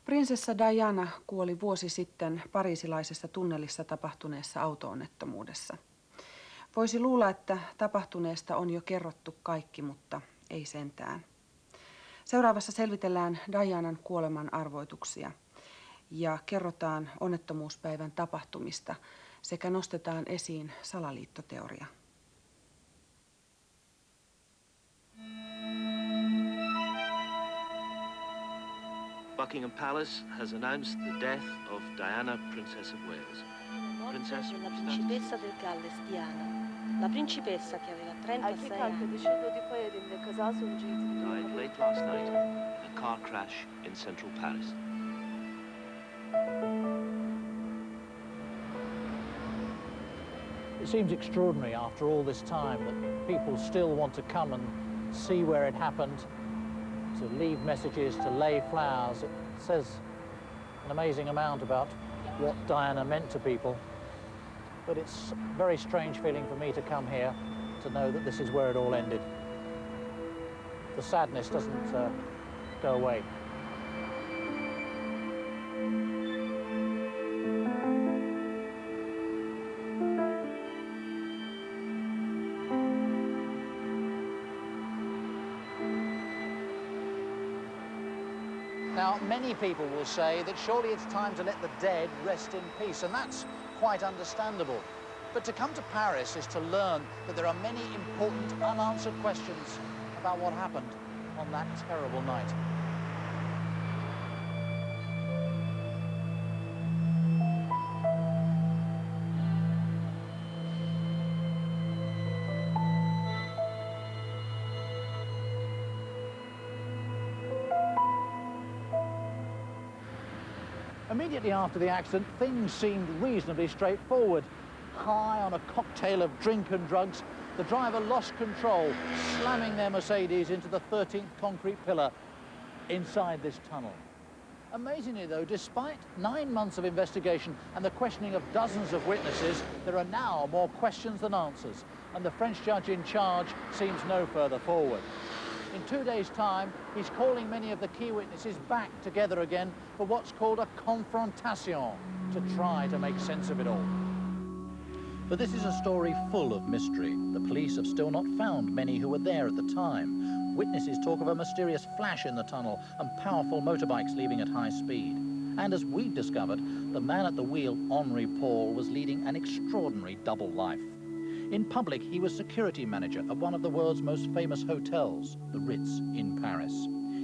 Prinsessa Diana kuoli vuosi sitten pariisilaisessa tunnelissa tapahtuneessa auto-onnettomuudessa. Voisi luulla, että tapahtuneesta on jo kerrottu kaikki, mutta ei sentään. Seuraavassa selvitellään Dianan kuoleman arvoituksia ja kerrotaan onnettomuuspäivän tapahtumista sekä nostetaan esiin salaliittoteoria. Buckingham Palace has announced the death of Diana, Princess of Wales. Princess della principessa del Galles, Diana. La principessa che aveva 36 anni. Died late last night in a car crash in central Paris. It seems extraordinary after all this time that people still want to come and see where it happened, to leave messages, to lay flowers. It says an amazing amount about what Diana meant to people. But it's a very strange feeling for me to come here to know that this is where it all ended. The sadness doesn't go away. Now, many people will say that surely it's time to let the dead rest in peace, and that's quite understandable. But to come to Paris is to learn that there are many important unanswered questions about what happened on that terrible night. Immediately after the accident, things seemed reasonably straightforward. High on a cocktail of drink and drugs, the driver lost control, slamming their Mercedes into the 13th concrete pillar inside this tunnel. Amazingly, though, despite 9 months of investigation and the questioning of dozens of witnesses, there are now more questions than answers, and the French judge in charge seems no further forward. In 2 days' time, he's calling many of the key witnesses back together again for what's called a confrontation, to try to make sense of it all. But this is a story full of mystery. The police have still not found many who were there at the time. Witnesses talk of a mysterious flash in the tunnel and powerful motorbikes leaving at high speed. And as we've discovered, the man at the wheel, Henri Paul, was leading an extraordinary double life. In public, he was security manager of one of the world's most famous hotels, the Ritz in Paris.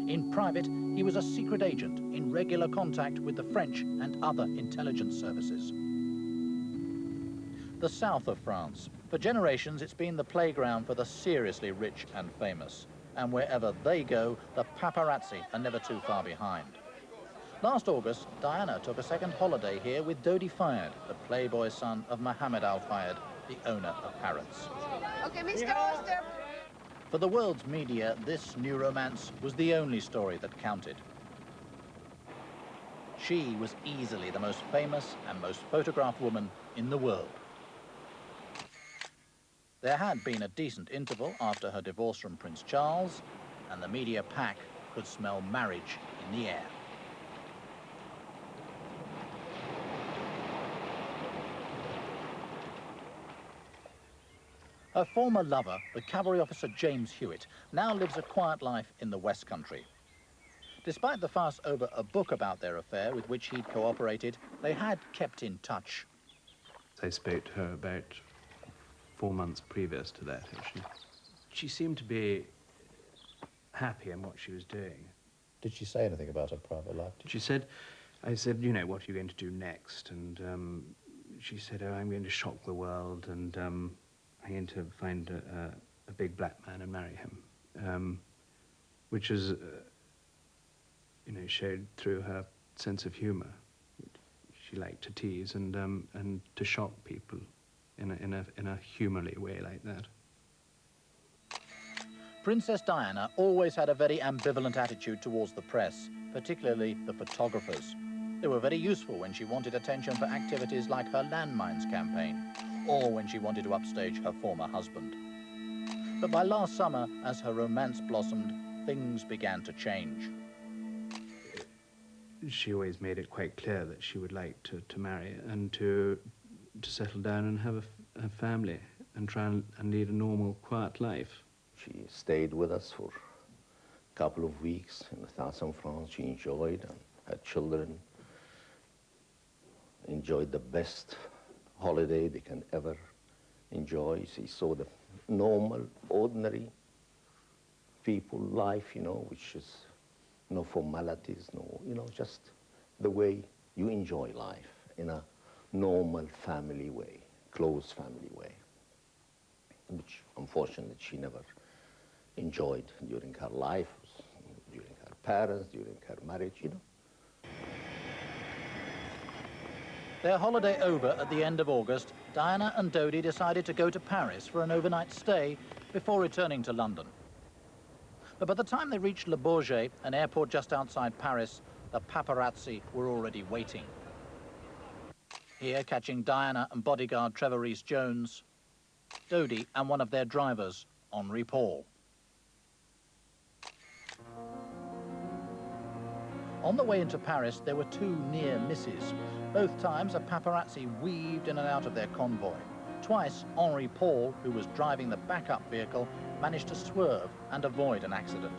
In private, he was a secret agent in regular contact with the French and other intelligence services. The south of France. For generations, it's been the playground for the seriously rich and famous. And wherever they go, the paparazzi are never too far behind. Last August, Diana took a second holiday here with Dodi Fayed, the playboy son of Mohammed Al Fayed, the owner of Harrods. Okay, Mr. Oster. For the world's media, this new romance was the only story that counted. She was easily the most famous and most photographed woman in the world. There had been a decent interval after her divorce from Prince Charles, and the media pack could smell marriage in the air. Her former lover, the cavalry officer James Hewitt, now lives a quiet life in the West Country. Despite the fuss over a book about their affair with which he'd cooperated, they had kept in touch. I spoke to her about 4 months previous to that, actually. She seemed to be happy in what she was doing. Did she say anything about her private life? She said, I said, you know, what are you going to do next? And she said, oh, I'm going to shock the world, and I'm going to find a big black man and marry him, which is, you know, showed through her sense of humor. She liked to tease and to shock people in a humorly way like that. Princess Diana always had a very ambivalent attitude towards the press, particularly the photographers. They were very useful when she wanted attention for activities like her landmines campaign, or when she wanted to upstage her former husband. But by last summer, as her romance blossomed, things began to change. she always made it quite clear that she would like to marry and to settle down and have a family and try and lead a normal, quiet life. She stayed with us for a couple of weeks in the south of France. She enjoyed and had children, enjoyed the best holiday they can ever enjoy. She saw the normal, ordinary people life, you know, which is no formalities, no, you know, just the way you enjoy life in a normal family way, close family way, which unfortunately she never enjoyed during her life, during her parents, during her marriage, you know. Their holiday over at the end of August, Diana and Dodi decided to go to Paris for an overnight stay before returning to London. But by the time they reached Le Bourget, an airport just outside Paris, the paparazzi were already waiting. Here, catching Diana and bodyguard Trevor Rees-Jones, Dodi and one of their drivers, Henri Paul. On the way into Paris, there were two near misses. Both times, a paparazzi weaved in and out of their convoy. Twice, Henri Paul, who was driving the backup vehicle, managed to swerve and avoid an accident.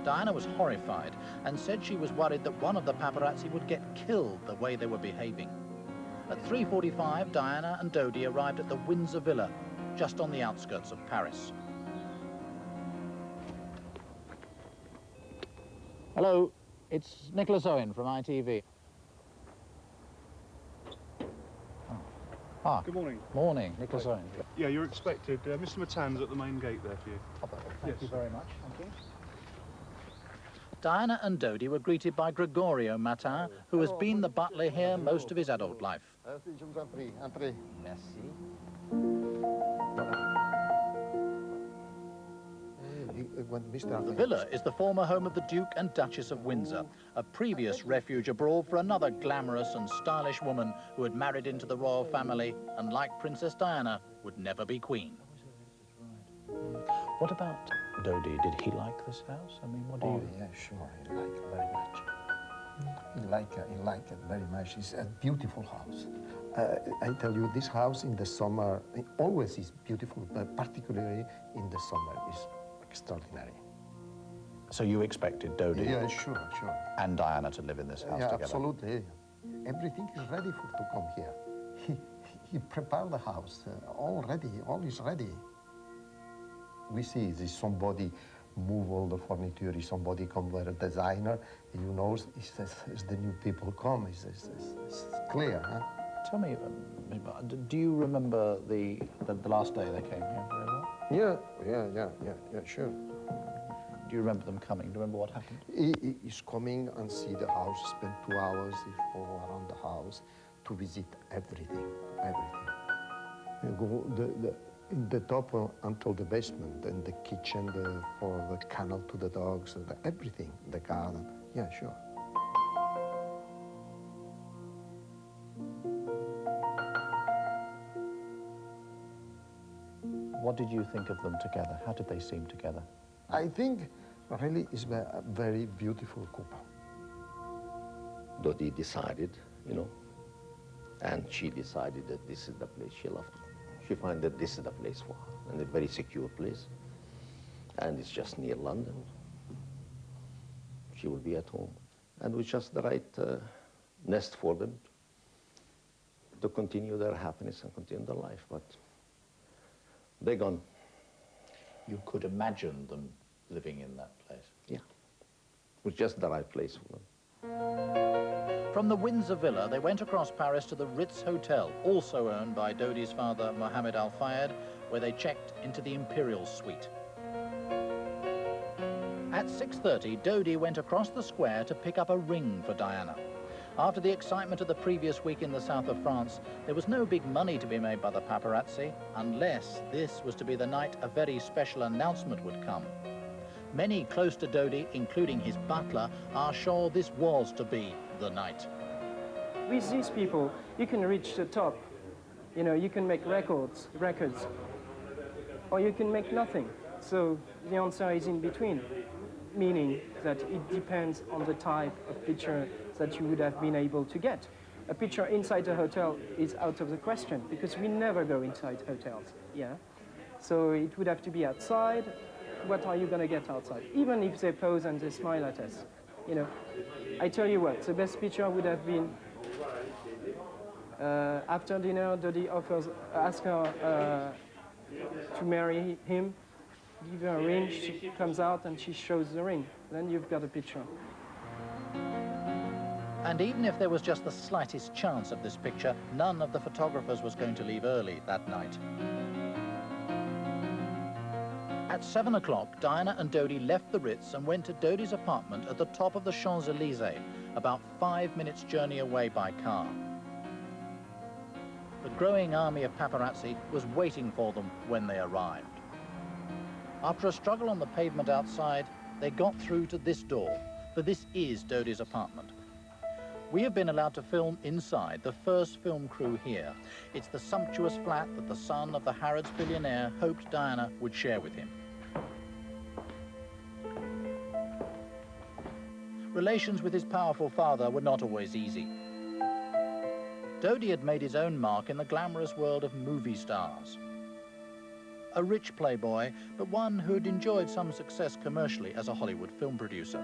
Diana was horrified and said she was worried that one of the paparazzi would get killed the way they were behaving. At 3:45, Diana and Dodi arrived at the Windsor Villa, just on the outskirts of Paris. Hello, it's Nicholas Owen from ITV. Ah, good morning. Morning, Nicholas Owen. Yeah, you're expected. Mr. Matan's at the main gate there for you. Thank you very much. Thank you. Diana and Dodi were greeted by Gregorio Matin, who has been the butler here most of his adult life. The villa is the former home of the Duke and Duchess of Windsor, a previous refuge abroad for another glamorous and stylish woman who had married into the royal family and, like Princess Diana, would never be queen. What about Dodi? Did he like this house? I mean, what do you... Oh, yeah, sure. He liked it very much. He liked it very much. It's a beautiful house. I tell you, this house in the summer always is beautiful, but particularly in the summer is extraordinary. So you expected Dodi Yeah, sure. and Diana to live in this house Yeah, together? absolutely. Everything is ready to come here. He prepared the house, all ready, all is ready. We see is somebody move all the furniture, is somebody come with a designer, you know, it's the new people come, it's clear, huh? Tell me, do you remember the last day they came here very well? Yeah, sure. Do you remember them coming? Do you remember what happened? He's coming and see the house, spend 2 hours, he follow around the house to visit everything. You go in the top until the basement, and the kitchen, for the kennel to the dogs, everything, the garden. Yeah, sure. What did you think of them together? How did they seem together? I think really it's a very beautiful couple. Dodi decided, you know, and she decided that this is the place she loved. She found that this is the place for her, and a very secure place. And it's just near London. She will be at home. And it was just the right nest for them to continue their happiness and continue their life. But they're gone. You could imagine them living in that place? Yeah. It was just the right place for them. From the Windsor Villa, they went across Paris to the Ritz Hotel, also owned by Dodi's father, Mohammed Al Fayed, where they checked into the Imperial Suite. At 6:30, Dodi went across the square to pick up a ring for Diana. After the excitement of the previous week in the south of France, there was no big money to be made by the paparazzi, unless this was to be the night a very special announcement would come. Many close to Dodi, including his butler, are sure this was to be the night. With these people, you can reach the top. You know, you can make records, or you can make nothing. So the answer is in between. meaning that it depends on the type of picture that you would have been able to get. A picture inside a hotel is out of the question because we never go inside hotels, yeah? So it would have to be outside. What are you going to get outside? Even if they pose and they smile at us, you know. I tell you what, the best picture would have been after dinner, Dodi asks her to marry him, give her a ring, she comes out and she shows the ring. Then you've got a picture. And even if there was just the slightest chance of this picture, none of the photographers was going to leave early that night. At 7 o'clock, Diana and Dodi left the Ritz and went to Dodi's apartment at the top of the Champs-Élysées, about 5 minutes' journey away by car. The growing army of paparazzi was waiting for them when they arrived. After a struggle on the pavement outside, they got through to this door, for this is Dodi's apartment. We have been allowed to film inside the first film crew here. It's the sumptuous flat that the son of the Harrods billionaire hoped Diana would share with him. Relations with his powerful father were not always easy. Dodi had made his own mark in the glamorous world of movie stars. A rich playboy, but one who had enjoyed some success commercially as a Hollywood film producer.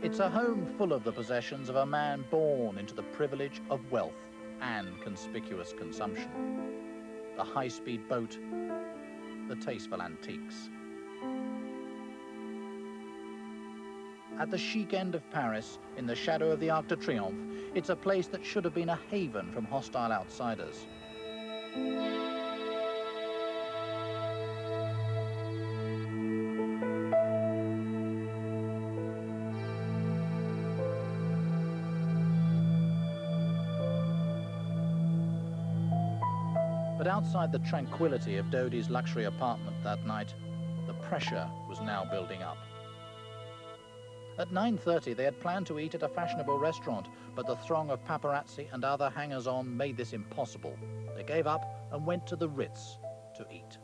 It's a home full of the possessions of a man born into the privilege of wealth and conspicuous consumption. The high-speed boat, the tasteful antiques. At the chic end of Paris, in the shadow of the Arc de Triomphe, it's a place that should have been a haven from hostile outsiders. But outside the tranquility of Dodi's luxury apartment that night, the pressure was now building up. At 9:30, they had planned to eat at a fashionable restaurant, but the throng of paparazzi and other hangers-on made this impossible. They gave up and went to the Ritz to eat.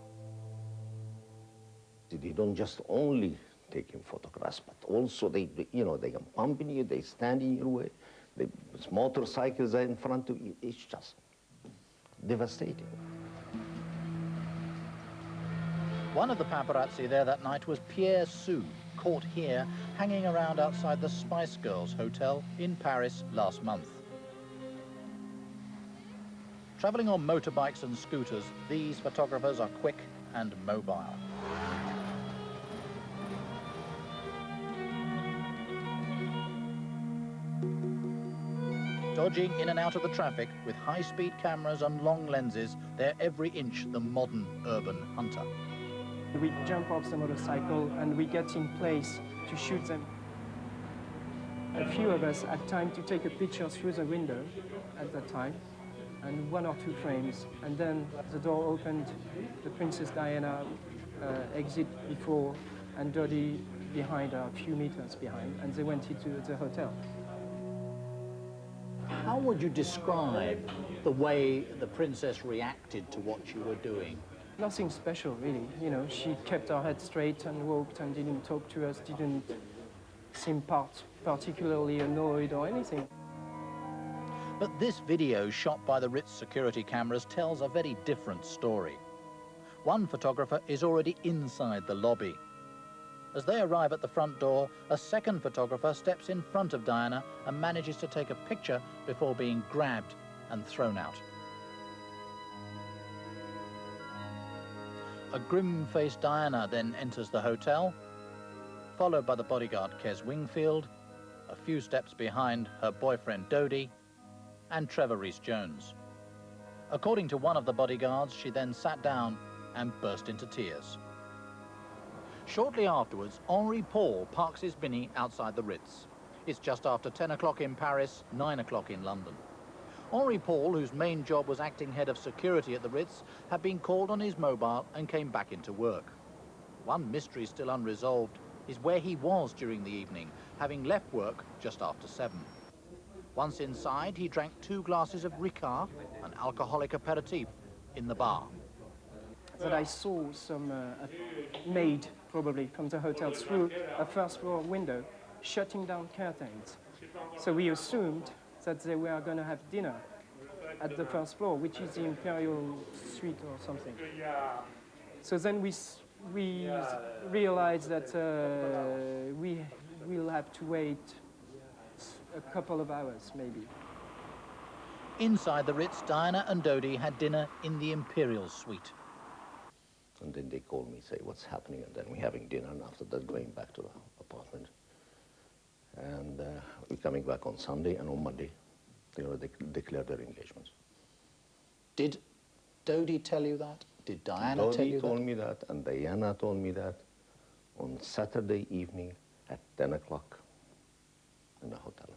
They don't just only take in photographs, but also they accompany you, they stand in your way, the motorcycles are in front of you. It's just devastating. One of the paparazzi there that night was Pierre Sue, caught here hanging around outside the Spice Girls Hotel in Paris last month. Traveling on motorbikes and scooters, these photographers are quick and mobile. Dodging in and out of the traffic with high-speed cameras and long lenses, they're every inch the modern urban hunter. We jump off the motorcycle and we get in place to shoot them. A few of us had time to take a picture through the window at that time, and 1 or 2 frames. And then the door opened, the Princess Diana exit before, and Dodi behind her, a few meters behind, and they went into the hotel. How would you describe the way the princess reacted to what you were doing? Nothing special, really. You know, she kept her head straight and walked and didn't talk to us, didn't seem particularly annoyed or anything. But this video shot by the Ritz security cameras tells a very different story. One photographer is already inside the lobby. As they arrive at the front door, a second photographer steps in front of Diana and manages to take a picture before being grabbed and thrown out. A grim-faced Diana then enters the hotel, followed by the bodyguard Kes Wingfield, a few steps behind her boyfriend Dodi, and Trevor Rees-Jones. According to one of the bodyguards, she then sat down and burst into tears. Shortly afterwards, Henri Paul parks his Mini outside the Ritz. It's just after 10 o'clock in Paris, 9 o'clock in London. Henri Paul, whose main job was acting head of security at the Ritz, had been called on his mobile and came back into work. One mystery still unresolved is where he was during the evening, having left work just after 7. Once inside, he drank 2 glasses of Ricard, an alcoholic aperitif, in the bar. that I saw some maid, probably from the hotel, through a first floor window, shutting down curtains. So we assumed that they were going to have dinner at the first floor, which is the Imperial Suite or something. So then we realized that we will have to wait a couple of hours, maybe. Inside the Ritz, Diana and Dodi had dinner in the Imperial Suite. And then they call me, say, what's happening? And then we're having dinner, and after that, going back to the apartment. And we're coming back on Sunday, and on Monday, they declare their engagements. Did Dodi tell you that? Did Diana tell you that? Dodi told me that, and Diana told me that on Saturday evening at 10 o'clock in the hotel.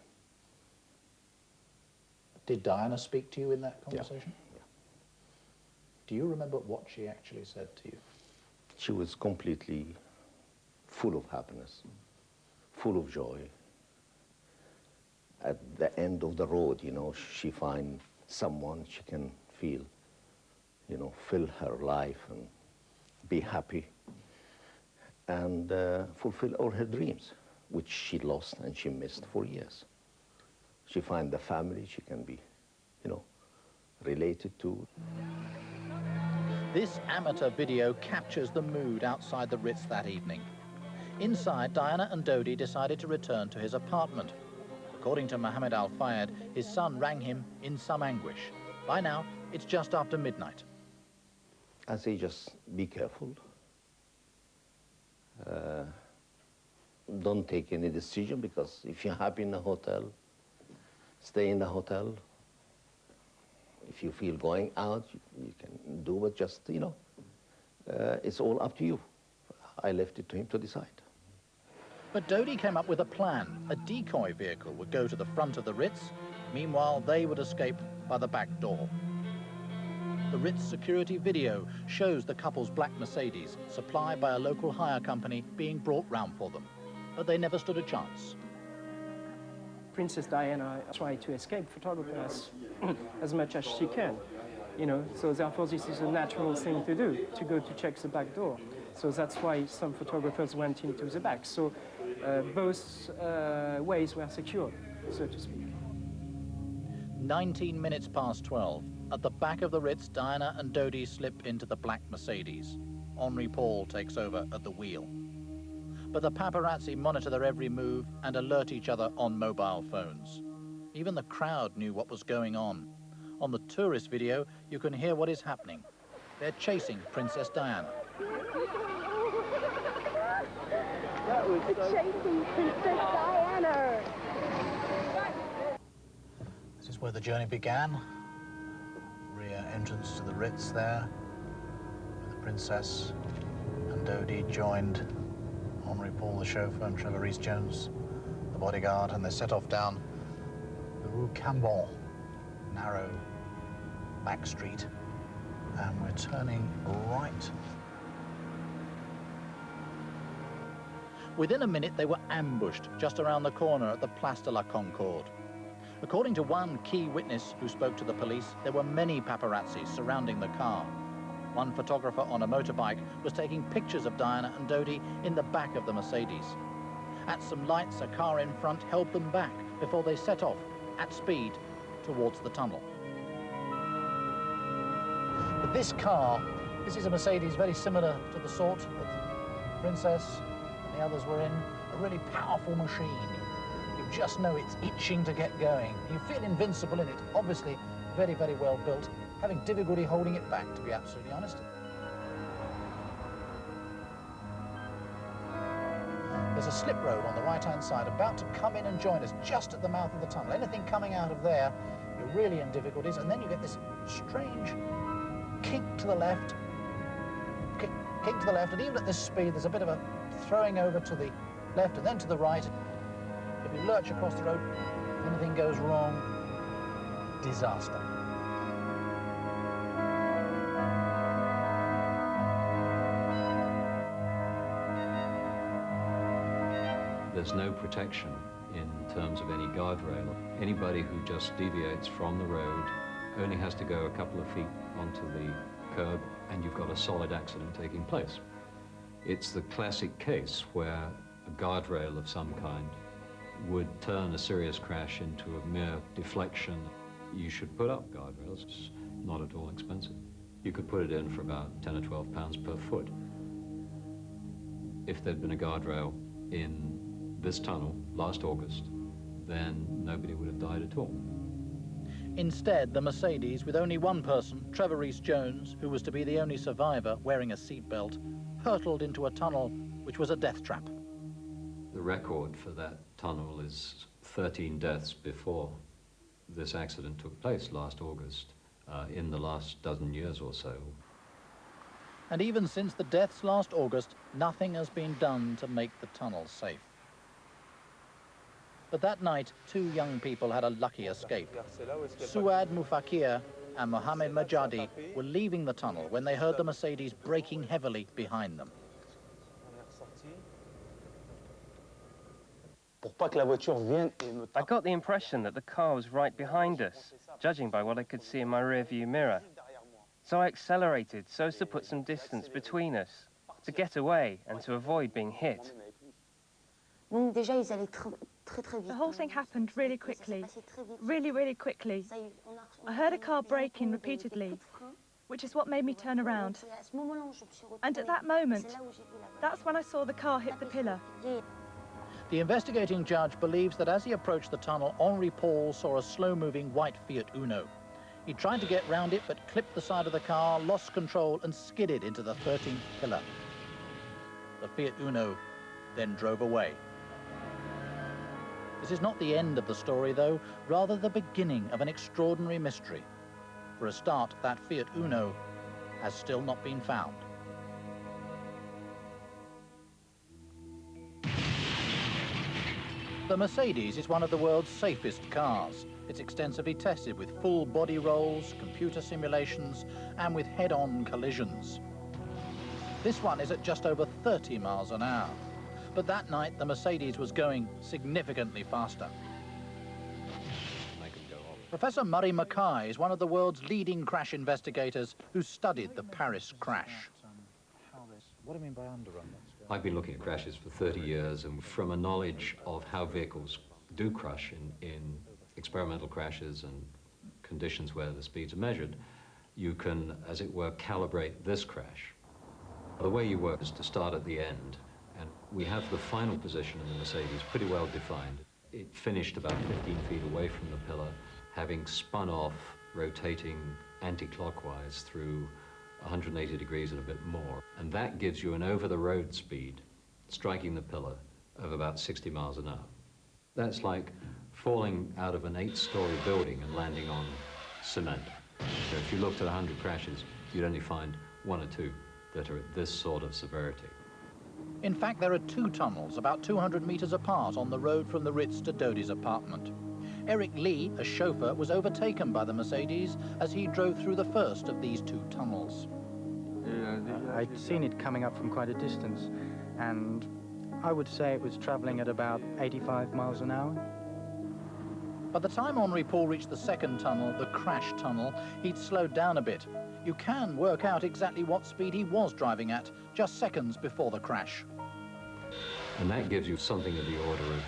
Did Diana speak to you in that conversation? Yeah. Do you remember what she actually said to you? She was completely full of happiness, full of joy. At the end of the road, you know, she finds someone she can feel, you know, fill her life and be happy and fulfill all her dreams, which she lost and she missed for years. She finds the family she can be, you know, related to. This amateur video captures the mood outside the Ritz that evening. Inside, Diana and Dodi decided to return to his apartment. According to Mohammed Al Fayed, his son rang him in some anguish. By now, it's just after midnight. I say just be careful. Don't take any decision, because if you're happy in the hotel, stay in the hotel. If you feel going out, you can do it, just, you know, it's all up to you. I left it to him to decide. But Dodi came up with a plan. A decoy vehicle would go to the front of the Ritz. Meanwhile, they would escape by the back door. The Ritz security video shows the couple's black Mercedes, supplied by a local hire company, being brought round for them. But they never stood a chance. Princess Diana tried to escape photographers as much as she can, you know, so therefore this is a natural thing to do, to go to check the back door. So that's why some photographers went into the back. So both ways were secured, so to speak. 19 minutes past 12. At the back of the Ritz, Diana and Dodi slip into the black Mercedes. Henri Paul takes over at the wheel. But the paparazzi monitor their every move and alert each other on mobile phones. Even the crowd knew what was going on. On the tourist video, you can hear what is happening. They're chasing Princess Diana. Chasing Princess Diana. This is where the journey began. Rear entrance to the Ritz there, where the Princess and Dodi joined Henri Paul, the chauffeur, and Trevor Rhys-Jones, the bodyguard, and they set off down the Rue Cambon, narrow back street, and we're turning right. Within a minute, they were ambushed just around the corner at the Place de la Concorde. According to one key witness who spoke to the police, there were many paparazzi surrounding the car. One photographer on a motorbike was taking pictures of Diana and Dodi in the back of the Mercedes. At some lights, a car in front held them back before they set off at speed towards the tunnel. But this car, this is a Mercedes very similar to the sort that Princess and the others were in, a really powerful machine. You just know it's itching to get going. You feel invincible in it, obviously very, very well built, having difficulty holding it back, to be absolutely honest. There's a slip road on the right-hand side, about to come in and join us just at the mouth of the tunnel. Anything coming out of there, you're really in difficulties, and then you get this strange kink to the left, kick to the left, and even at this speed, there's a bit of a throwing over to the left and then to the right. If you lurch across the road, anything goes wrong, disaster. There's no protection in terms of any guardrail. Anybody who just deviates from the road only has to go a couple of feet onto the curb and you've got a solid accident taking place. It's the classic case where a guardrail of some kind would turn a serious crash into a mere deflection. You should put up guardrails. It's not at all expensive. You could put it in for about 10 or 12 pounds per foot. If there'd been a guardrail in this tunnel last August, then nobody would have died at all. Instead, the Mercedes, with only one person, Trevor Rees-Jones, who was to be the only survivor wearing a seatbelt, hurtled into a tunnel which was a death trap. The record for that tunnel is 13 deaths before this accident took place last August, in the last dozen years or so. And even since the deaths last August, nothing has been done to make the tunnel safe. But that night, two young people had a lucky escape. Suad Mufakir and Mohammed Majadi were leaving the tunnel when they heard the Mercedes braking heavily behind them. I got the impression that the car was right behind us, judging by what I could see in my rearview mirror. So I accelerated so as to put some distance between us, to get away and to avoid being hit. The whole thing happened really quickly, really quickly. I heard a car braking repeatedly, which is what made me turn around. And at that moment, that's when I saw the car hit the pillar. The investigating judge believes that as he approached the tunnel, Henri Paul saw a slow-moving white Fiat Uno. He tried to get round it, but clipped the side of the car, lost control, and skidded into the 13th pillar. The Fiat Uno then drove away. This is not the end of the story, though, rather the beginning of an extraordinary mystery. For a start, that Fiat Uno has still not been found. The Mercedes is one of the world's safest cars. It's extensively tested with full body rolls, computer simulations, and with head-on collisions. This one is at just over 30 miles an hour. But that night, the Mercedes was going significantly faster. Professor Murray Mackay is one of the world's leading crash investigators who studied the Paris crash. What do you mean by underrun? I've been looking at crashes for 30 years, and from a knowledge of how vehicles do crash in experimental crashes and conditions where the speeds are measured, you can, as it were, calibrate this crash. The way you work is to start at the end, and we have the final position in the Mercedes pretty well defined. It finished about 15 feet away from the pillar, having spun off, rotating anti-clockwise through 180 degrees and a bit more. And that gives you an over-the-road speed, striking the pillar, of about 60 miles an hour. That's like falling out of an 8-story building and landing on cement. So if you looked at 100 crashes, you'd only find 1 or 2 that are at this sort of severity. In fact, there are 2 tunnels about 200 meters apart on the road from the Ritz to Dodi's apartment. Eric Lee, a chauffeur, was overtaken by the Mercedes as he drove through the first of these 2 tunnels. I'd seen it coming up from quite a distance, and I would say it was traveling at about 85 miles an hour. By the time Henri Paul reached the second tunnel, the crash tunnel, he'd slowed down a bit. You can work out exactly what speed he was driving at, just seconds before the crash. And that gives you something of the order of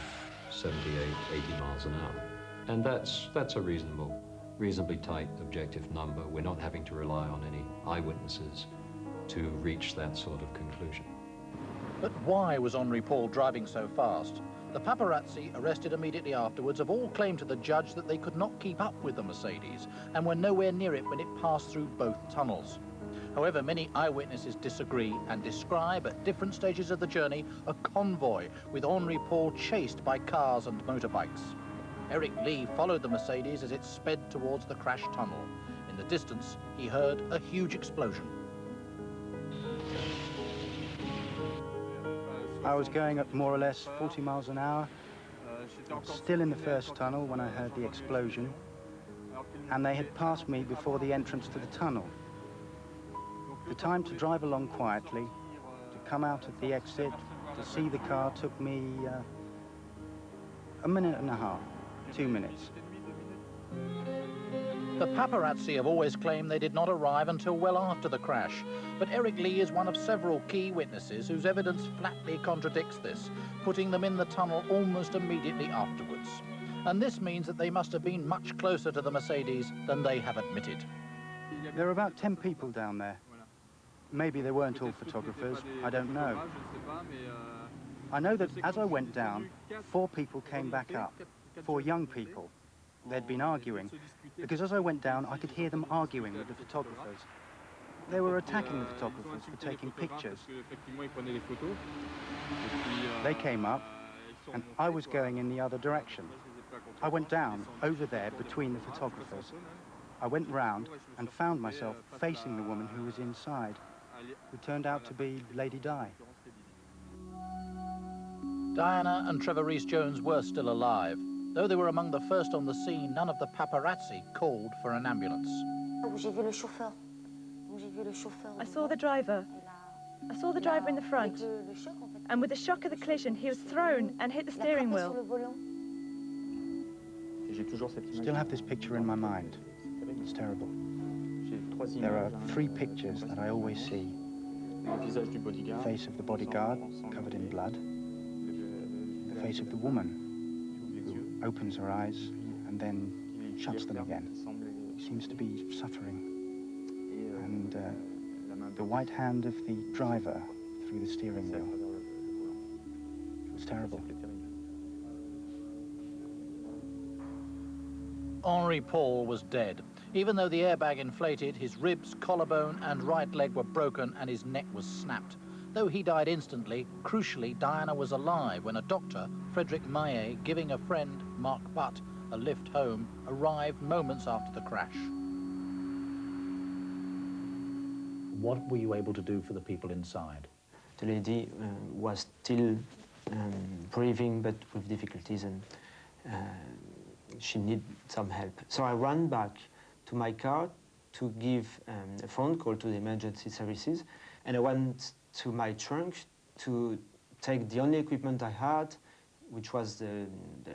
78, 80 miles an hour. And that's a reasonably tight objective number. We're not having to rely on any eyewitnesses to reach that sort of conclusion. But why was Henri Paul driving so fast? The paparazzi, arrested immediately afterwards, have all claimed to the judge that they could not keep up with the Mercedes and were nowhere near it when it passed through both tunnels. However, many eyewitnesses disagree and describe, at different stages of the journey, a convoy with Henri Paul chased by cars and motorbikes. Eric Lee followed the Mercedes as it sped towards the crash tunnel. In the distance, he heard a huge explosion. I was going at more or less 40 miles an hour, still in the first tunnel when I heard the explosion, and they had passed me before the entrance to the tunnel. The time to drive along quietly, to come out at the exit, to see the car took me a minute and a half, 2 minutes. The paparazzi have always claimed they did not arrive until well after the crash, but Eric Lee is one of several key witnesses whose evidence flatly contradicts this, putting them in the tunnel almost immediately afterwards. And this means that they must have been much closer to the Mercedes than they have admitted. There are about 10 people down there. Maybe they weren't all photographers, I don't know. I know that as I went down, 4 people came back up, 4 young people. They'd been arguing, because as I went down, I could hear them arguing with the photographers. They were attacking the photographers for taking pictures. They came up, and I was going in the other direction. I went down over there between the photographers. I went round and found myself facing the woman who was inside, who turned out to be Lady Di. Diana and Trevor Rhys-Jones were still alive. Though they were among the first on the scene, none of the paparazzi called for an ambulance. I saw the driver. I saw the driver in the front. And with the shock of the collision, he was thrown and hit the steering wheel. Still have this picture in my mind. It's terrible. There are 3 pictures that I always see. The face of the bodyguard, covered in blood. The face of the woman, who opens her eyes and then shuts them again. She seems to be suffering. And the white hand of the driver through the steering wheel. It was terrible. Henri Paul was dead. Even though the airbag inflated, his ribs, collarbone and right leg were broken and his neck was snapped. Though he died instantly, crucially, Diana was alive when a doctor, Frederick Maillet, giving a friend, Mark Butt, a lift home, arrived moments after the crash. What were you able to do for the people inside? The lady was still breathing, but with difficulties, and she needed some help. So I ran back to my car to give a phone call to the emergency services, and I went to my trunk to take the only equipment I had, which was the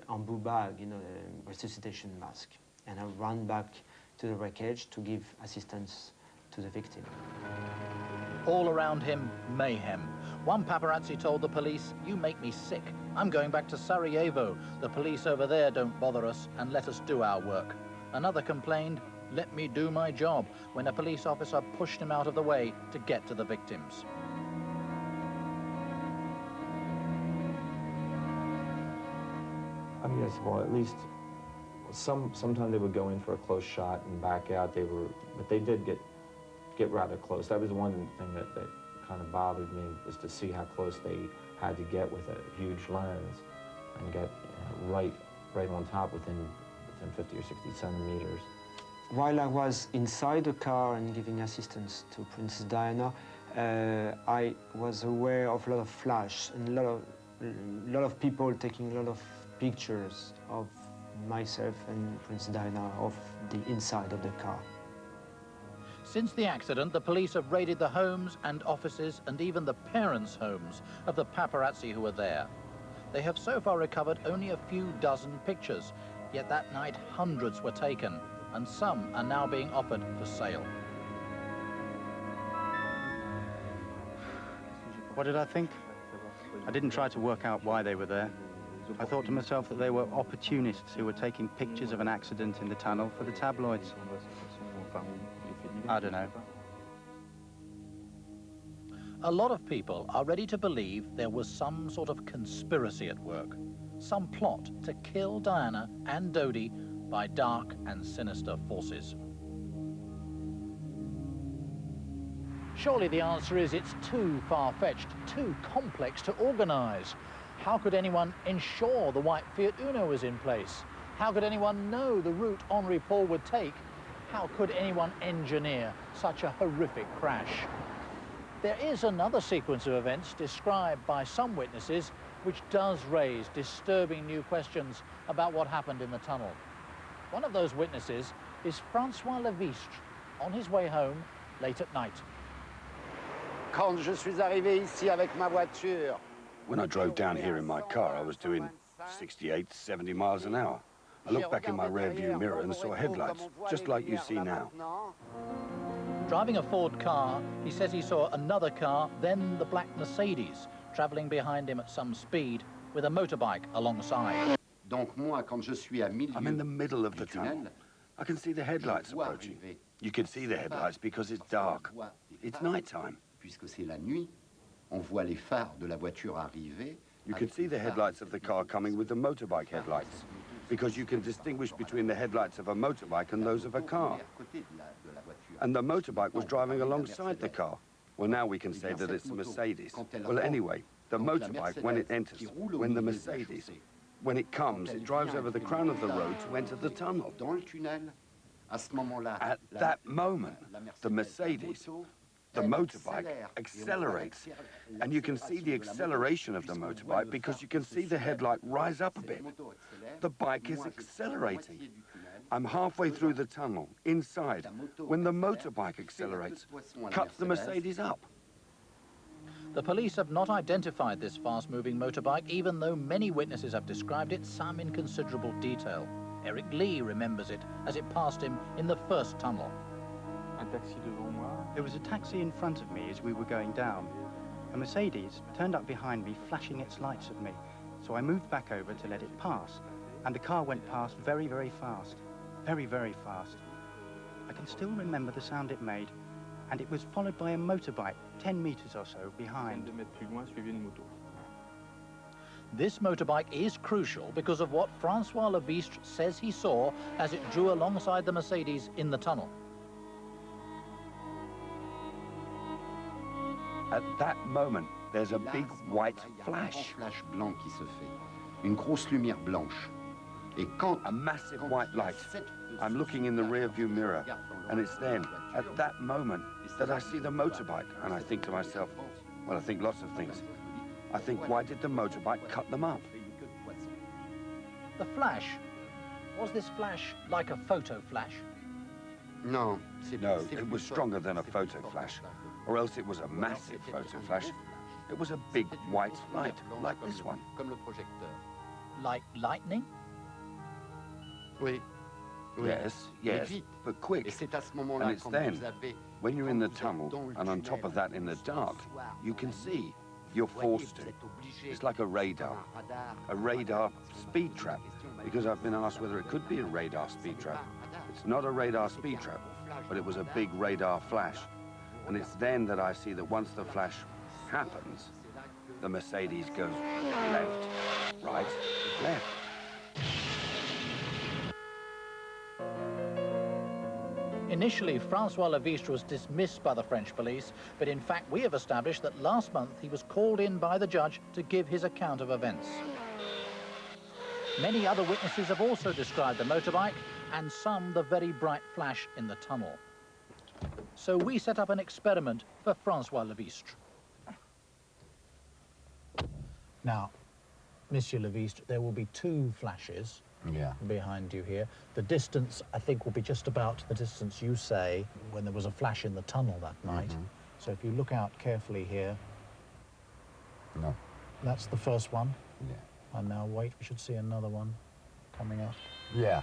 embu bag, you know, the resuscitation mask. And I ran back to the wreckage to give assistance to the victim. All around him, mayhem. One paparazzi told the police, "You make me sick. I'm going back to Sarajevo. The police over there don't bother us and let us do our work." Another complained, "Let me do my job," when a police officer pushed him out of the way to get to the victims. I mean, yes, well, at least sometimes they would go in for a close shot and back out. But they did get rather close. That was one thing that kind of bothered me, was to see how close they had to get with a huge lens and get right on top within 50 or 60 centimeters. While I was inside the car and giving assistance to Princess Diana, I was aware of a lot of flash and a lot of people taking a lot of pictures of myself and Princess Diana of the inside of the car. Since the accident, the police have raided the homes and offices and even the parents' homes of the paparazzi who were there. They have so far recovered only a few dozen pictures, yet that night hundreds were taken, and some are now being offered for sale. What did I think? I didn't try to work out why they were there. I thought to myself that they were opportunists who were taking pictures of an accident in the tunnel for the tabloids. I don't know. A lot of people are ready to believe there was some sort of conspiracy at work, some plot to kill Diana and Dodi by dark and sinister forces. Surely the answer is it's too far-fetched, too complex to organize. How could anyone ensure the white Fiat Uno was in place? How could anyone know the route Henri Paul would take? How could anyone engineer such a horrific crash? There is another sequence of events described by some witnesses which does raise disturbing new questions about what happened in the tunnel. One of those witnesses is Francois Levistre, on his way home late at night. Quand je suis arrivé ici avec ma voiture. When I drove down here in my car, I was doing 68, 70 miles an hour. I looked back in my rear-view mirror and saw headlights, just like you see now. Driving a Ford car, he says he saw another car, then the black Mercedes, travelling behind him at some speed with a motorbike alongside. I'm in the middle of the tunnel. I can see the headlights approaching. You can see the headlights because it's dark. It's nighttime. You can see the headlights of the car coming with the motorbike headlights, because you can distinguish between the headlights of a motorbike and those of a car. And the motorbike was driving alongside the car. Well, now we can say that it's a Mercedes. Well, anyway, the motorbike, when it enters, when the Mercedes, when it comes, it drives over the crown of the road to enter the tunnel. At that moment, the Mercedes, the motorbike, accelerates. And you can see the acceleration of the motorbike because you can see the headlight rise up a bit. The bike is accelerating. I'm halfway through the tunnel, inside, when the motorbike accelerates, cuts the Mercedes up. The police have not identified this fast-moving motorbike, even though many witnesses have described it, some in considerable detail. Eric Lee remembers it as it passed him in the first tunnel. There was a taxi in front of me as we were going down. A Mercedes turned up behind me, flashing its lights at me. So I moved back over to let it pass. And the car went past very, very fast. Very, very fast. I can still remember the sound it made. And it was followed by a motorbike 10 meters or so behind. This motorbike is crucial because of what Francois Levistre says he saw as it drew alongside the Mercedes in the tunnel. At that moment, there's a big white flash. A massive white light. I'm looking in the rear-view mirror, and it's then, at that moment, that I see the motorbike, and I think to myself, well, I think lots of things. I think, why did the motorbike cut them up? The flash, was this flash like a photo flash? No, it was stronger than a photo flash, or else it was a massive photo flash. It was a big white light, like this one. Like lightning? Yes, but quick. And it's then, when you're in the tunnel, and on top of that in the dark, you can see. You're forced to. It's like a radar speed trap, because I've been asked whether it could be a radar speed trap. It's not a radar speed trap, but it was a big radar flash. And it's then that I see that once the flash happens, the Mercedes goes left, right, left. Initially, Francois Levistre was dismissed by the French police, but in fact we have established that last month he was called in by the judge to give his account of events. Many other witnesses have also described the motorbike, and some the very bright flash in the tunnel. So we set up an experiment for Francois Levistre. Now, Monsieur Levistre, there will be two flashes behind you here. The distance, I think, will be just about the distance you say when there was a flash in the tunnel that night. So if you look out carefully here. No. That's the first one. Yeah. And now wait, we should see another one coming up. Yeah.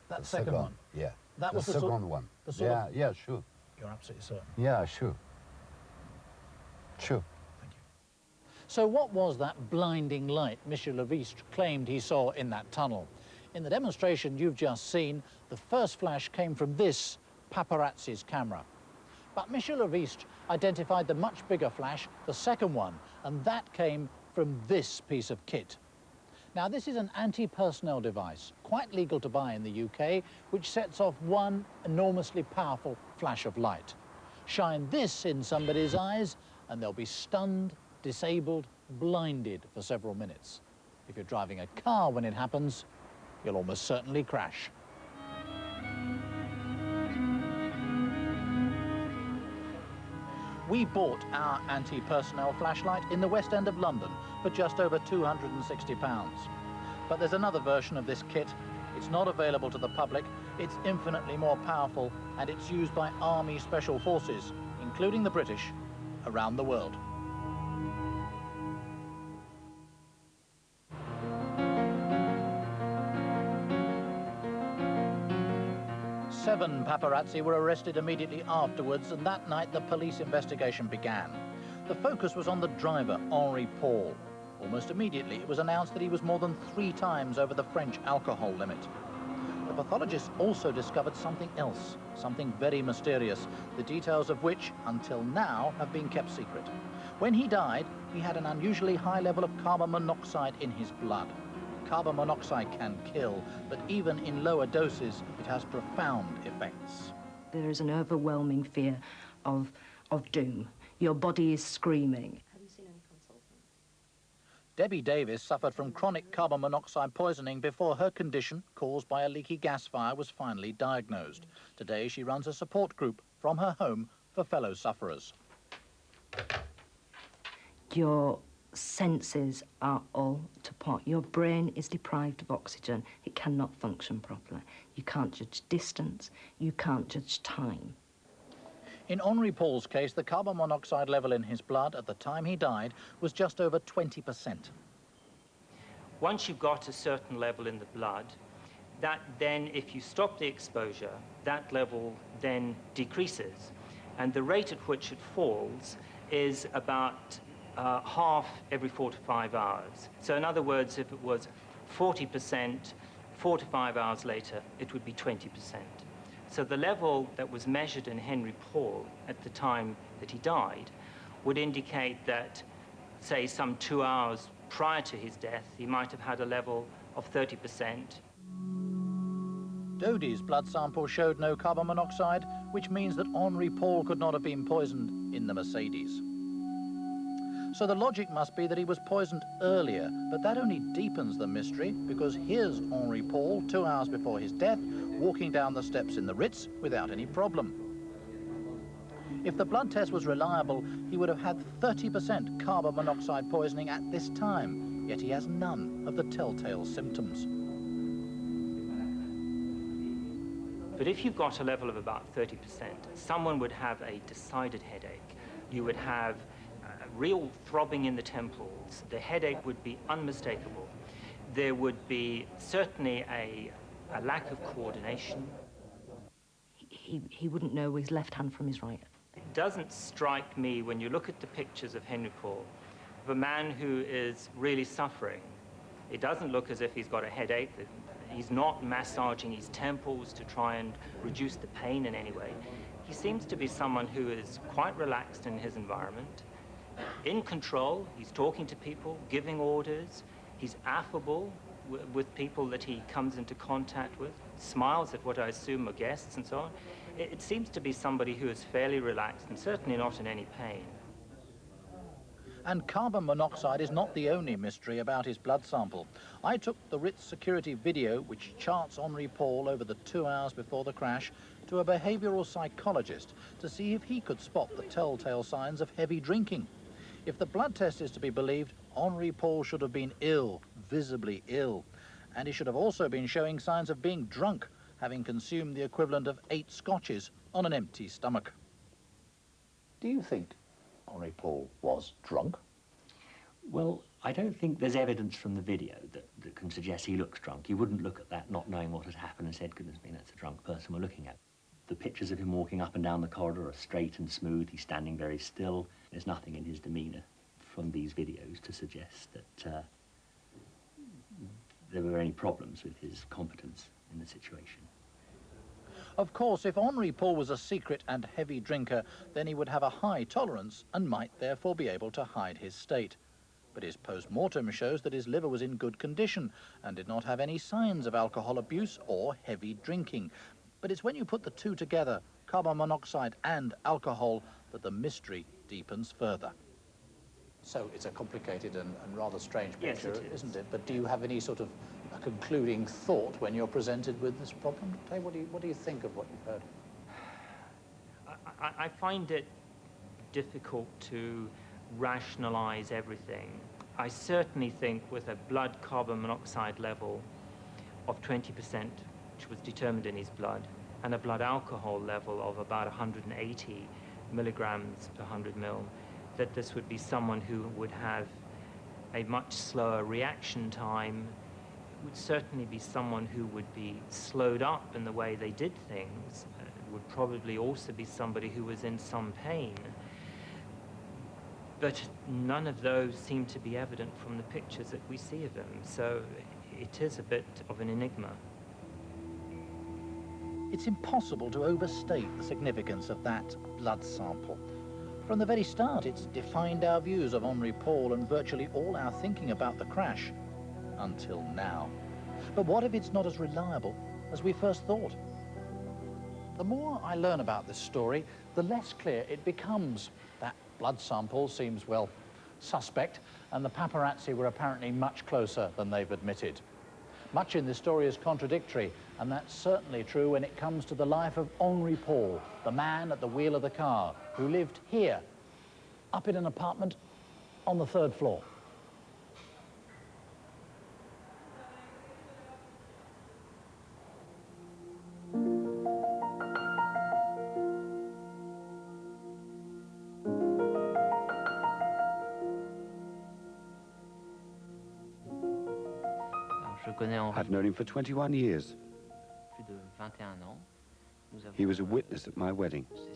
That the second one? Yeah. That was the second one. Yeah, sure. You're absolutely certain? Yeah, sure. Sure. So what was that blinding light Monsieur Levistre claimed he saw in that tunnel? In the demonstration you've just seen, the first flash came from this paparazzi's camera. But Monsieur Levistre identified the much bigger flash, the second one, and that came from this piece of kit. Now, this is an anti-personnel device, quite legal to buy in the UK, which sets off one enormously powerful flash of light. Shine this in somebody's eyes, and they'll be stunned, disabled, blinded for several minutes. If you're driving a car when it happens, you'll almost certainly crash. We bought our anti-personnel flashlight in the West End of London for just over £260. But there's another version of this kit. It's not available to the public. It's infinitely more powerful, and it's used by Army Special Forces, including the British, around the world. 7 paparazzi were arrested immediately afterwards, and that night the police investigation began. The focus was on the driver, Henri Paul. Almost immediately, it was announced that he was more than 3 times over the French alcohol limit. The pathologists also discovered something else, something very mysterious, the details of which, until now, have been kept secret. When he died, he had an unusually high level of carbon monoxide in his blood. Carbon monoxide can kill, but even in lower doses, it has profound effects. There is an overwhelming fear of doom. Your body is screaming. Have you seen any consultant? Debbie Davis suffered from chronic carbon monoxide poisoning before her condition, caused by a leaky gas fire, was finally diagnosed. Today, she runs a support group from her home for fellow sufferers. Your senses are all to pot. Your brain is deprived of oxygen. It cannot function properly. You can't judge distance. You can't judge time. In Henri Paul's case, the carbon monoxide level in his blood at the time he died was just over 20%. Once you've got a certain level in the blood, that then, if you stop the exposure, that level then decreases. And the rate at which it falls is about half every 4 to 5 hours. So in other words, if it was 40%, 4 to 5 hours later, it would be 20%. So the level that was measured in Henri Paul at the time that he died would indicate that, say, some 2 hours prior to his death, he might have had a level of 30%. Dodie's blood sample showed no carbon monoxide, which means that Henri Paul could not have been poisoned in the Mercedes. So the logic must be that he was poisoned earlier, but that only deepens the mystery, because here's Henri Paul 2 hours before his death, walking down the steps in the Ritz without any problem. If the blood test was reliable, he would have had 30% carbon monoxide poisoning at this time, yet he has none of the telltale symptoms. But if you've got a level of about 30%, someone would have a decided headache. You would have real throbbing in the temples. The headache would be unmistakable. There would be certainly a lack of coordination. He wouldn't know his left hand from his right. It doesn't strike me, when you look at the pictures of Henri Paul, of a man who is really suffering. It doesn't look as if he's got a headache. He's not massaging his temples to try and reduce the pain in any way. He seems to be someone who is quite relaxed in his environment, in control. He's talking to people, giving orders. He's affable with people that he comes into contact with, smiles at what I assume are guests and so on. It seems to be somebody who is fairly relaxed and certainly not in any pain. And carbon monoxide is not the only mystery about his blood sample. I took the Ritz security video, which charts Henri Paul over the 2 hours before the crash, to a behavioral psychologist to see if he could spot the telltale signs of heavy drinking. If the blood test is to be believed, Henri Paul should have been ill, visibly ill, and he should have also been showing signs of being drunk, having consumed the equivalent of 8 scotches on an empty stomach. Do you think Henri Paul was drunk? Well, I don't think there's evidence from the video that can suggest he looks drunk. You wouldn't look at that not knowing what had happened and said, goodness me, that's a drunk person we're looking at. The pictures of him walking up and down the corridor are straight and smooth. He's standing very still. There's nothing in his demeanour from these videos to suggest that there were any problems with his competence in the situation. Of course, if Henri Paul was a secret and heavy drinker, then he would have a high tolerance and might therefore be able to hide his state. But his post-mortem shows that his liver was in good condition and did not have any signs of alcohol abuse or heavy drinking. But it's when you put the two together, carbon monoxide and alcohol, that the mystery deepens further. So it's a complicated and rather strange picture, yes, isn't it? But do you have any sort of a concluding thought when you're presented with this problem? Tay, what do you think of what you've heard? I find it difficult to rationalize everything. I certainly think with a blood carbon monoxide level of 20%, which was determined in his blood, and a blood alcohol level of about 180 milligrams per 100 mil, that this would be someone who would have a much slower reaction time, would certainly be someone who would be slowed up in the way they did things. Would probably also be somebody who was in some pain. But none of those seem to be evident from the pictures that we see of him. So it is a bit of an enigma. It's impossible to overstate the significance of that blood sample. From the very start, it's defined our views of Henri Paul and virtually all our thinking about the crash, until now. But what if it's not as reliable as we first thought? The more I learn about this story, the less clear it becomes. That blood sample seems, well, suspect, and the paparazzi were apparently much closer than they've admitted. Much in this story is contradictory, and that's certainly true when it comes to the life of Henri Paul, the man at the wheel of the car, who lived here, up in an apartment on the 3rd floor. I've known him for 21 years. He was a witness at my wedding. He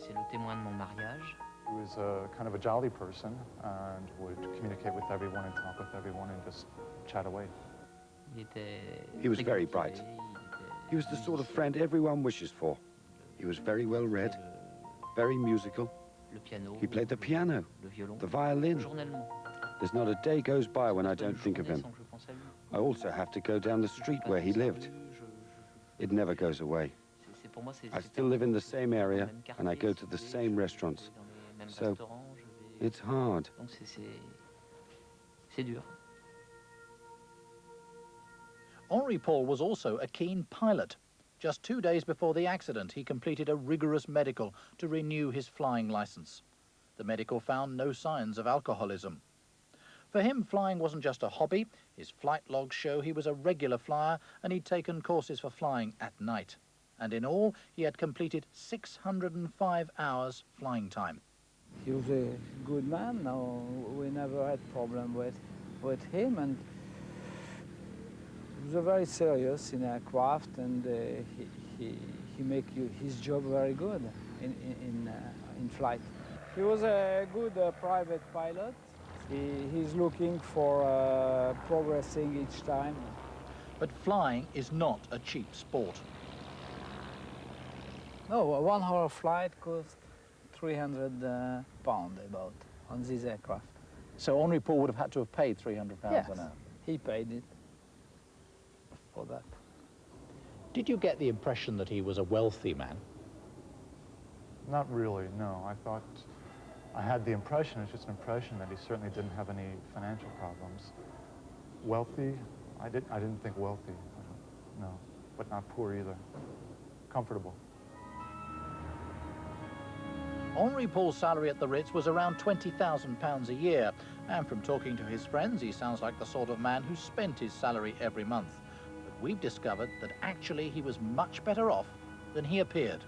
was kind of a jolly person and would communicate with everyone and talk with everyone and just chat away. He was very bright. He was the sort of friend everyone wishes for. He was very well read, very musical. He played the piano, the violin. There's not a day goes by when I don't think of him. I also have to go down the street where he lived. It never goes away. I still live in the same area, and I go to the same restaurants. So, it's hard. Henri Paul was also a keen pilot. Just 2 days before the accident, he completed a rigorous medical to renew his flying license. The medical found no signs of alcoholism. For him, flying wasn't just a hobby. His flight logs show he was a regular flyer, and he'd taken courses for flying at night. And in all, he had completed 605 hours flying time. He was a good man. No, we never had problem with him, and he was very serious in aircraft, and he make his job very good in flight. He was a good private pilot. He's looking for progressing each time. But flying is not a cheap sport. No, a 1 hour flight costs 300 pounds about on this aircraft. So Henri Paul would have had to have paid 300 pounds an hour? He paid it for that. Did you get the impression that he was a wealthy man? Not really, no. I had the impression, it's just an impression, that he certainly didn't have any financial problems. Wealthy, I didn't think wealthy, no, but not poor either. Comfortable. Henri Paul's salary at the Ritz was around £20,000 a year, and from talking to his friends, he sounds like the sort of man who spent his salary every month. But we've discovered that actually he was much better off than he appeared.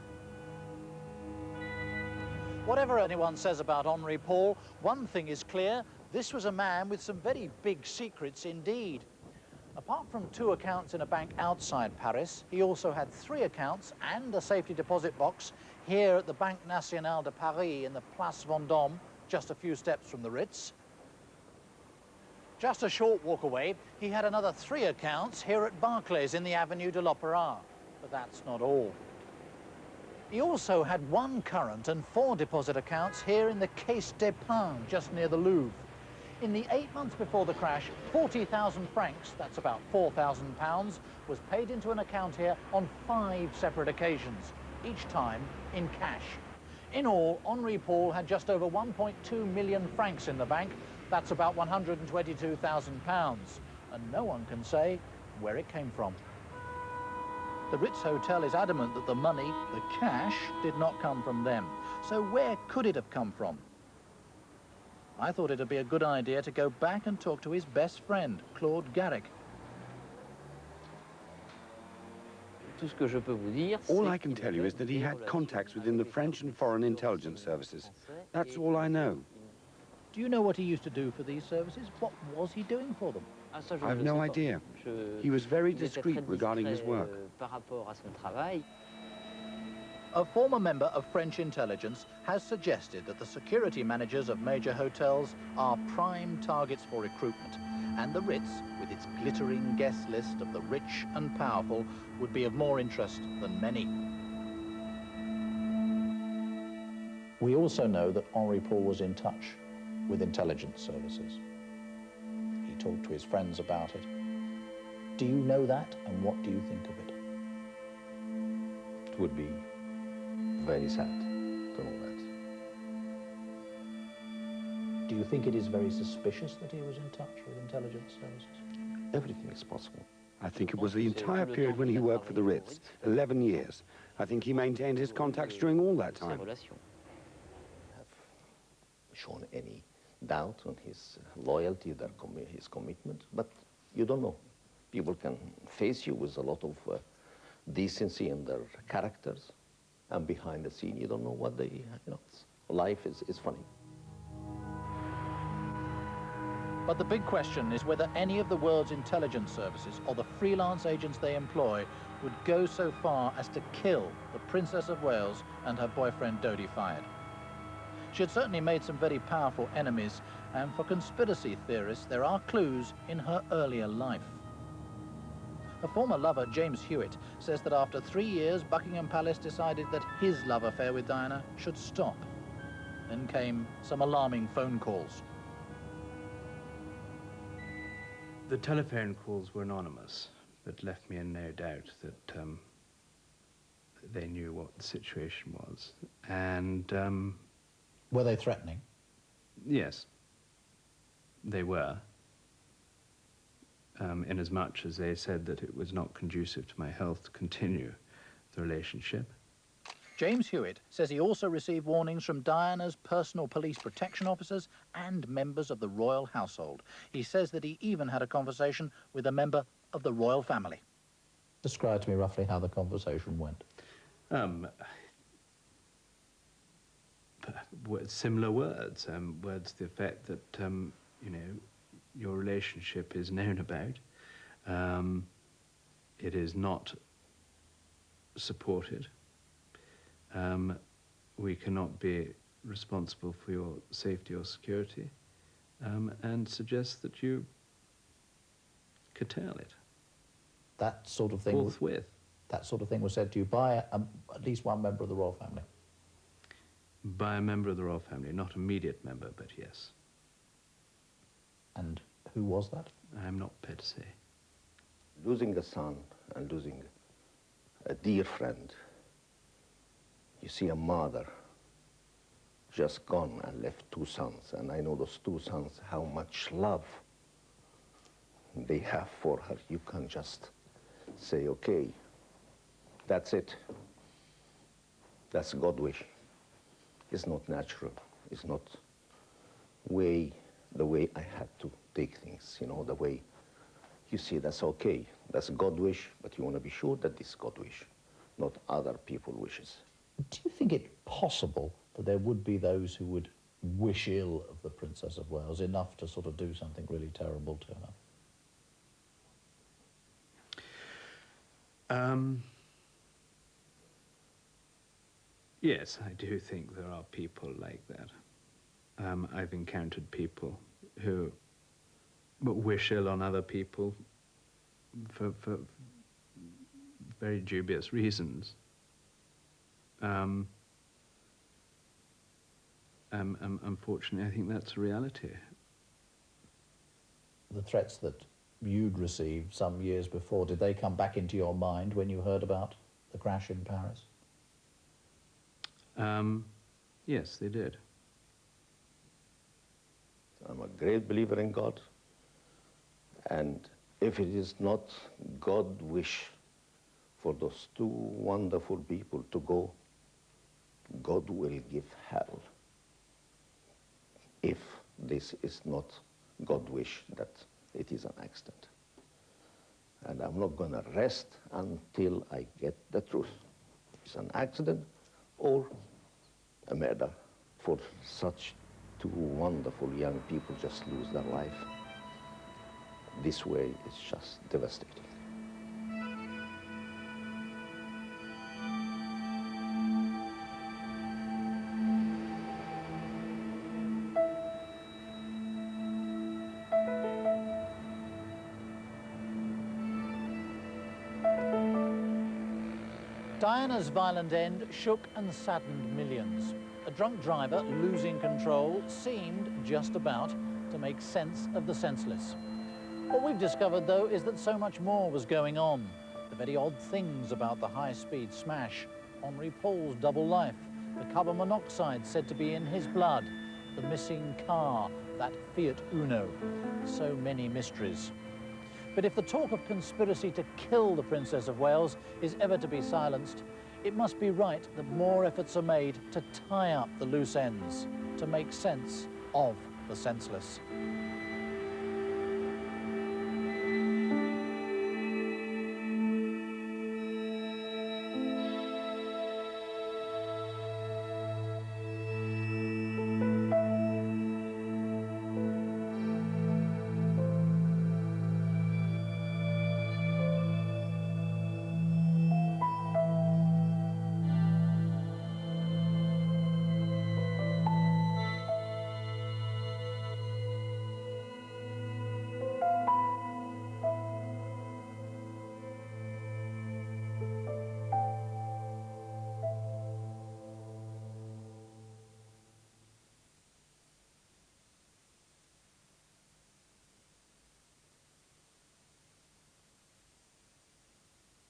Whatever anyone says about Henri Paul, one thing is clear: this was a man with some very big secrets indeed. Apart from 2 accounts in a bank outside Paris, he also had 3 accounts and a safety deposit box here at the Banque Nationale de Paris in the Place Vendôme, just a few steps from the Ritz. Just a short walk away, he had another 3 accounts here at Barclays in the Avenue de l'Opéra. But that's not all. He also had 1 current and 4 deposit accounts here in the Caisse d'Épargne, just near the Louvre. In the 8 months before the crash, 40,000 francs, that's about £4,000, was paid into an account here on 5 separate occasions, each time in cash. In all, Henri Paul had just over 1.2 million francs in the bank. That's about £122,000, and no one can say where it came from. The Ritz Hotel is adamant that the money, the cash, did not come from them. So where could it have come from? I thought it'd be a good idea to go back and talk to his best friend, Claude Garrick. All I can tell you is that he had contacts within the French and foreign intelligence services. That's all I know. Do you know what he used to do for these services? What was he doing for them? I have no idea. He was very discreet regarding his work. A former member of French intelligence has suggested that the security managers of major hotels are prime targets for recruitment, and the Ritz, with its glittering guest list of the rich and powerful, would be of more interest than many. We also know that Henri Paul was in touch with intelligence services. He talked to his friends about it. Do you know that, and what do you think of it? It would be very sad to know that. Do you think it is very suspicious that he was in touch with intelligence services? Everything is possible. I think it was the entire period when he worked for the Ritz, 11 years. I think he maintained his contacts during all that time. Have shown any doubt on his loyalty, his commitment, but you don't know. People can face you with a lot of decency in their characters, and behind the scene, you don't know what they, you know, life is funny. But the big question is whether any of the world's intelligence services or the freelance agents they employ would go so far as to kill the Princess of Wales and her boyfriend Dodi Fayed. She had certainly made some very powerful enemies, and for conspiracy theorists, there are clues in her earlier life. A former lover, James Hewitt, says that after 3 years, Buckingham Palace decided that his love affair with Diana should stop. Then came some alarming phone calls. The telephone calls were anonymous, but left me in no doubt that they knew what the situation was. And were they threatening? Yes, they were. Inasmuch as they said that it was not conducive to my health to continue the relationship. James Hewitt says he also received warnings from Diana's personal police protection officers and members of the royal household. He says that he even had a conversation with a member of the royal family. Describe to me roughly how the conversation went. Similar words, words to the effect that, you know, your relationship is known about. It is not supported. We cannot be responsible for your safety or security, and suggest that you curtail it. That sort of thing. Forthwith. That sort of thing was said to you by at least one member of the royal family. By a member of the royal family, not immediate member, but yes. And who was that? I'm not prepared to say. Losing a son and losing a dear friend, you see a mother just gone and left 2 sons, and I know those 2 sons, how much love they have for her. You can just say, okay, that's it. That's God's wish. It's not natural. It's not the way I had to take things, you know, the way you see that's okay. That's God's wish, but you want to be sure that this is God's wish, not other people's wishes. Do you think it possible that there would be those who would wish ill of the Princess of Wales enough to sort of do something really terrible to her? Yes, I do think there are people like that. I've encountered people who wish ill on other people for very dubious reasons. Unfortunately, I think that's a reality. The threats that you'd received some years before, did they come back into your mind when you heard about the crash in Paris? Yes, they did. I'm a great believer in God, and if it is not God's wish for those 2 wonderful people to go, God will give hell if this is not God's wish that it is an accident. And I'm not going to rest until I get the truth. It's an accident or a murder for such two wonderful young people just lose their life. This way, it's just devastating. Diana's violent end shook and saddened millions. A drunk driver losing control seemed just about to make sense of the senseless. What we've discovered, though, is that so much more was going on. The very odd things about the high-speed smash, Henri Paul's double life, the carbon monoxide said to be in his blood, the missing car, that Fiat Uno. So many mysteries. But if the talk of conspiracy to kill the Princess of Wales is ever to be silenced, it must be right that more efforts are made to tie up the loose ends, to make sense of the senseless.